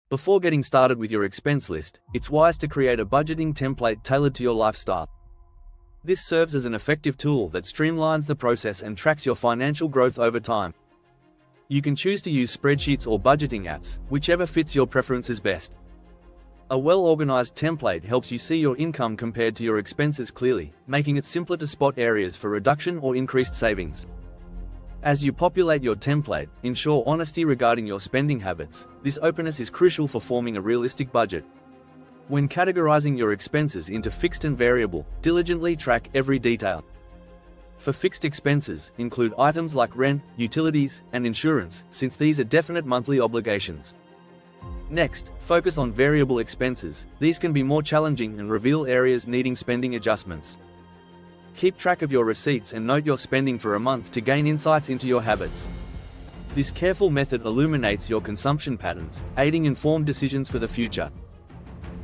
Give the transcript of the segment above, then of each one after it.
Before getting started with your expense list, it's wise to create a budgeting template tailored to your lifestyle. This serves as an effective tool that streamlines the process and tracks your financial growth over time. You can choose to use spreadsheets or budgeting apps, whichever fits your preferences best. A well-organized template helps you see your income compared to your expenses clearly, making it simpler to spot areas for reduction or increased savings. As you populate your template, ensure honesty regarding your spending habits. This openness is crucial for forming a realistic budget. When categorizing your expenses into fixed and variable, diligently track every detail. For fixed expenses, include items like rent, utilities, and insurance, since these are definite monthly obligations. Next, focus on variable expenses. These can be more challenging and reveal areas needing spending adjustments. Keep track of your receipts and note your spending for a month to gain insights into your habits. This careful method illuminates your consumption patterns, aiding informed decisions for the future.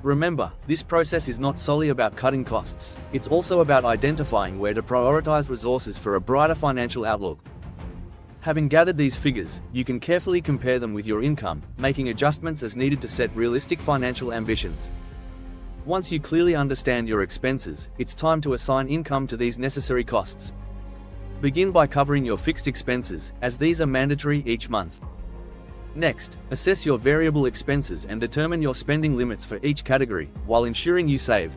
Remember, this process is not solely about cutting costs, it's also about identifying where to prioritize resources for a brighter financial outlook. Having gathered these figures, you can carefully compare them with your income, making adjustments as needed to set realistic financial ambitions. Once you clearly understand your expenses, it's time to assign income to these necessary costs. Begin by covering your fixed expenses, as these are mandatory each month. Next, assess your variable expenses and determine your spending limits for each category, while ensuring you save.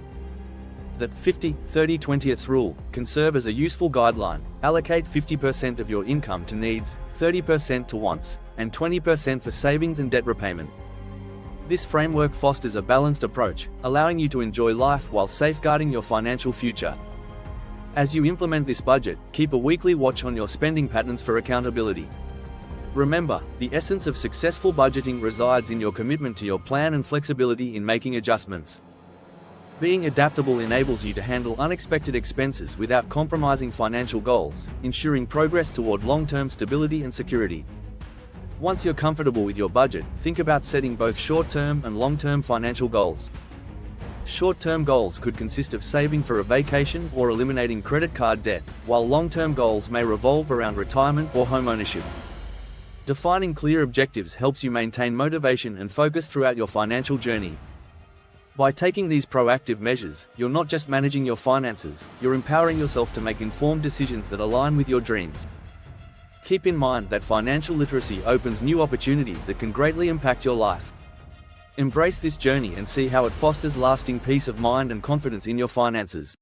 The 50-30-20th rule can serve as a useful guideline. Allocate 50% of your income to needs, 30% to wants, and 20% for savings and debt repayment. This framework fosters a balanced approach, allowing you to enjoy life while safeguarding your financial future. As you implement this budget, keep a weekly watch on your spending patterns for accountability. Remember, the essence of successful budgeting resides in your commitment to your plan and flexibility in making adjustments. Being adaptable enables you to handle unexpected expenses without compromising financial goals, ensuring progress toward long-term stability and security. Once you're comfortable with your budget, think about setting both short-term and long-term financial goals. Short-term goals could consist of saving for a vacation or eliminating credit card debt, while long-term goals may revolve around retirement or home ownership. Defining clear objectives helps you maintain motivation and focus throughout your financial journey. By taking these proactive measures, you're not just managing your finances, you're empowering yourself to make informed decisions that align with your dreams. Keep in mind that financial literacy opens new opportunities that can greatly impact your life. Embrace this journey and see how it fosters lasting peace of mind and confidence in your finances.